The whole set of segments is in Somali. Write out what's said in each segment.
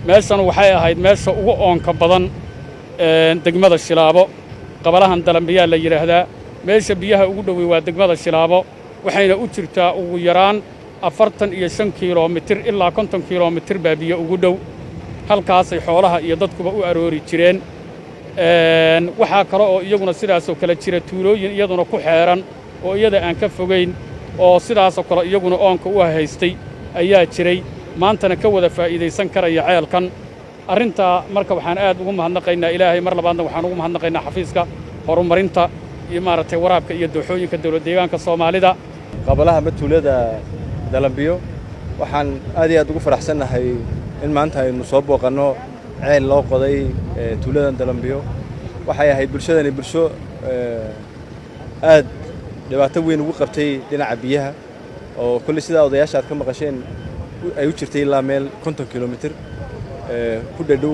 meeshan waxay ahayd meesha ugu oonka badan degmada Shilaabo qabalahan Dalambiyaa la yiraahdaa meesha biyaha ugu dhow waa degmada Shilaabo waxayna u jirtaa ugu yaraan 45 kiiloomitir ilaa 50 kiiloomitir baa biyo ugu dhow halkaas ay xoolaha iyo dadkuba u aroori jireen waxa kale oo iyaguna sidaas oo kala jira tuulooyin iyaduna ku xeeran oo iyada aan ka fogeyn oo sidaas oo kale iyaguna oonka u haystay ayaa jiray maantana ka wada faa'iideysan karaya ceelkan arrinta marka waxaan aad ugu mahadnaqaynaa Ilaahay mar labaadna waxaan ugu mahadnaqaynaa xafiiska horumarinta iyo maaragtay waraabka iyo dooxooyinka dawlad deegaanka Soomaalida qabalaha matuulada Dalambiyo waxaan aad iyo aad ugu faraxsanahay in maanta aynu soo booqano ceel loo qoday tuulada Dalambiyo waxay ahayd bulshadani bulsho aad dhibaato weyn ugu qabtay dhinaca biyaha oo kulli sida odayaasha aad ka maqasheen ay u jirtay ilaa meel 50 kiiloomitir ku dhadhow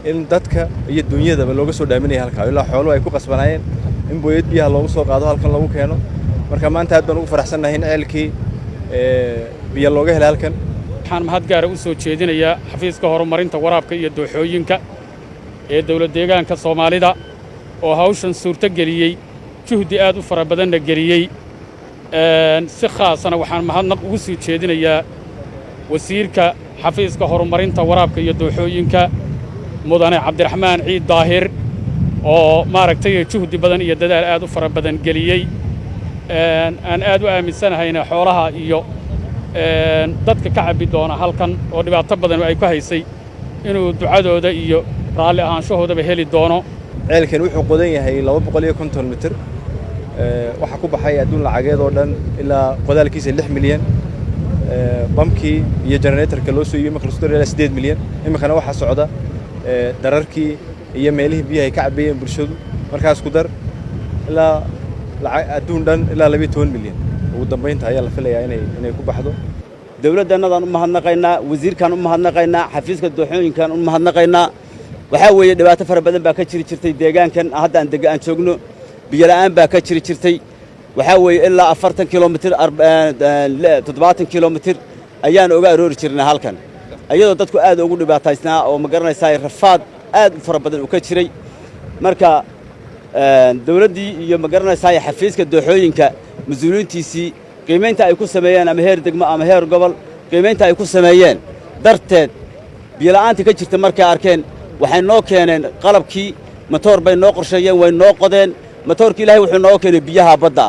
in dadka iyo dunyadaba looga soo dhaaminay halka ilaa xoolo ay ku qasbanayeen in booyad biyaha loogu soo qaado halkan lagu keeno marka maanta aad baan ugu faraxsanahay in ceelkii biyo looga helay halkan waxaan mahad gaar ah u soo jeedinayaa xafiiska horumarinta waraabka iyo dooxooyinka ee dawlad deegaanka Soomaalida oo hawshan suurta geliyay juhdi aad u fara badan geliyay si khaasana waxaan mahadnaq ugu soo jeedinayaa wasiirka xafiiska horumarinta waraabka iyo dooxooyinka mudane Cabdiraxmaan Ciid Daahir oo maaragtay juhdi badan iyo dadaal aad u fara badan geliyay aan aad u aaminsanahay xoolaha iyo dadka ka cabi doona halkan oo dhibaato badan ay ku haysay inuu ducadooda iyo raalli ahaanshahoodaba heli doono ceelkan wuxuu qodan yahay 250 mitir waxa ku baxay adduun lacageed oo dhan ilaa qodaalkiisa 6 milyan bamkii iyo generatorka loo soo iibiyay marka la soo diray 8 milyan imikana waxa socda dararkii iyo meelihii biyaha ay ka cabeeyeen bulshadu markaas ku dar ilaa adduun dhan ilaa 12 milyan ugu dambeynta ayaa la filayaa inay ku baxdo dawladdannadan u mahadnaqaynaa wasiirkan u mahadnaqaynaa xafiiska dooxooyinkan u mahadnaqaynaa waxa weeye dhibaato fara badan baa ka jirtay deegaankan hadda aan joogno biyo la'aan baa ka jirtay waxa weeye ilaa 40 kiiloomitir 70 kiiloomitir ayaan uga aroori jirnaa halkan ayadoo dadku aad ugu dhibaataysnaa oo ma garanaysaa rafaad aad u fara badan u ka jiray marka dawladdii iyo ma garanaysaa xafiiska dooxooyinka mas'uuliyiintiisii qiimeynta ay ku sameeyeen ama heer degmo ama heer gobol qiimeynta ay ku sameeyeen darteed biyo la'aanta ka jirta markay arkeen waxay noo keeneen qalabkii matoor bay noo qorsheeyeen way noo qodeen matoorkii Ilaahay wuxuu noo keenay biyaha badda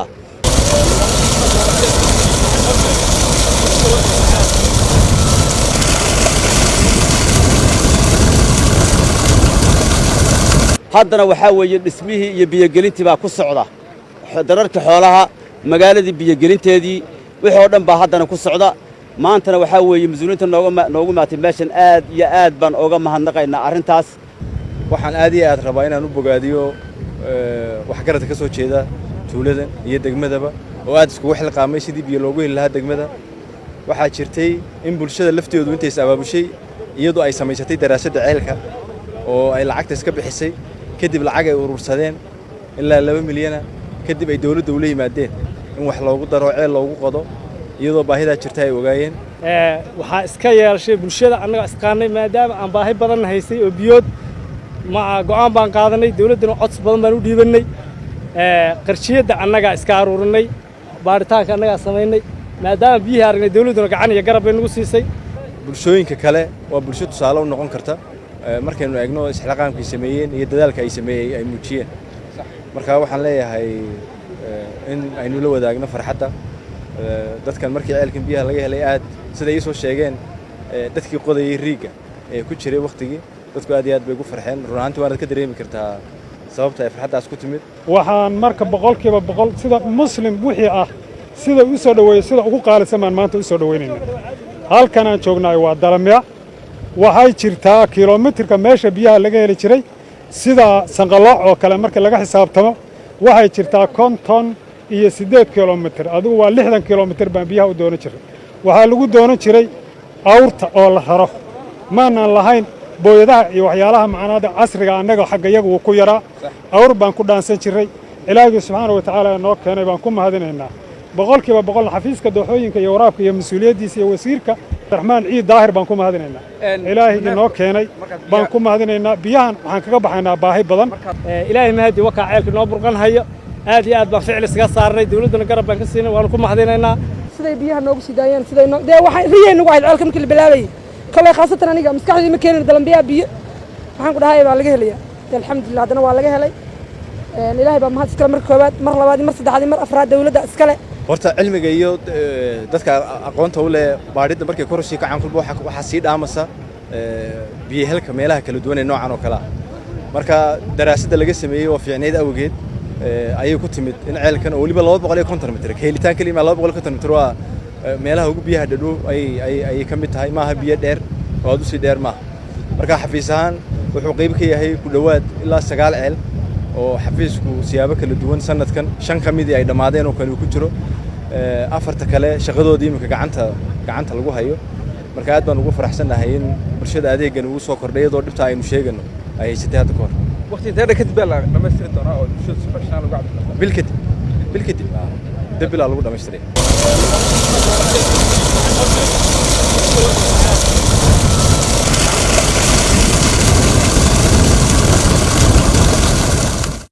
haddana waxa weeye dhismihii iyo biyogelintii baa ku socda dararka xoolaha magaaladii biyogelinteedii wixii oo dhan baa haddana ku socda maantana waxa weeye mas'uuliyiinta noogu maatay meeshan aad iyo aad baan uga mahadnaqaynaa arrintaas waxaan aad iyo aad rabaa inaan u bogaadiyo waxgaradka ka soo jeeda tuulada iyo degmadaba oo aad isku xilqaamay sidii biyo loogu heli lahaa degmada waxaa jirtay in bulshada lafteedu intay abaabushay iyadoo ay samaysatay daraasadda ceelka oo ay lacagta iska bixisay kadib lacag ay urursadeen ilaa 2 milyan kadib ay dawladda u leeyimaadeen in wax loogu daro ceel loogu qodo iyadoo baahida jirta ay ogaayeen waxa iska yeeshay bulshada annaga isqaanay maadaama aan baahi badan haysay oo biyood ma go'aan baan qaadanay dawladdana codsi badan baan u dhiibanay qarshiyada annaga iska aruurinay baaritaanka annaga sameynay maadaama biyaha aragnay dawladduna gacan iyo garab bay nagu siisay bulshooyinka kale waa bulsho tusaale u noqon karta markaynu eegno isxilqaamkii sameeyeen iyo dadaalka ay sameeyay ay muujiyeen marka waxaan leeyahay in aynu la wadaagno farxadda dadkan markii ceelkan biyaha laga helay aad sida ay soo sheegeen dadkii qodayay riiga ee ku jiray waqtigii dadku aad iyo aad bay ugu farxeen runaantii waana ka dareemi kartaa sababta ay farxaddaas ku timid waxaan marka 100% sida muslim wixii ah sida u soo dhaweeyay sida ugu qaalisan maanta u soo dhaweynayna halkan aan joognaay waa Dalambiyo waxay jirtaa kiiloomitirka meesha biyaha laga heli jiray sida sanqalooc oo kale marka laga xisaabtamo waxay jirtaa 58 kiiloomitir adigu waa 60 kiiloomitir baan biyaha u doonan jiray waxa lagu doonan jiray awrta oo la raro maana lahayn booyadaha iyo waxyaalaha macnaada casriga annaga xagga iyagu ku yaraa awr baan ku dhaansan jiray ilaahay subxaanahu wa ta'aala noo keenay baan ku mahadinaynaa boqolkiiba boqol xafiiska dooxooyinka iyo waraabka iyo mas'uuliyadiisa iyo wasiirka Raxmaan Ciid Daahir baan ku mahadinaynaa ilaahay inoo keenay baan ku mahadinaynaa biyahan waxaan kaga baxaynaa baahi badan ilaahay mahadi wakaa ceelka noo burqan hayo aad iyo aad baan ficil isaga saarnay dawladana garab baan ka siinay waan ku mahadinaynaa siday biyaha noogu sidaayeen siday dee waxay riyay nagu ahayd ceelka markii la bilaabayay kale khaasatan aniga maskaxdii ma keenin dalambiyaa biyo waxaan ku dhahay baa laga helayaa alxamdulillah haddana waa laga helay ilaahay baa mahad iskale mar koobaad mar labaad mar saddexaad mar afraad dawladda iskale horta cilmiga iyo dadka aqoonta u leh baadhida markay korosii kacaan kulba waxa sii dhaamasa biyo helka meelaha kala duwan ee noocan oo kala marka daraasadda laga sameeyay oo fiicneed awgeed ayay ku timid in ceelkan oo waliba 250 mitir keelitaan kaliya 250 mitir waa meelaha ugu biyaha dhadhow ay ka mid tahay maaha biyo dheer oo aad u sii dheer maaha marka xafiis ahaan wuxuu qayb ka yahay ku dhawaad ilaa 9 ceel oo xafiisku siyaabo kala duwan sanadkan 5 ka mid ay dhamaadeen oo kale ku jiro afarta kale shaqadoodii imika gacanta lagu hayo marka aad baan ugu faraxsanahay in bulshada adeegan uu soo kordhay iyadoo dhibta aynu sheegano ay haysatay hadda koor waqti inteeda kadib la dhameystiri doonaa oo bulshada si farshaxan lagu cabiro bil kadib dib lagu dhameystiri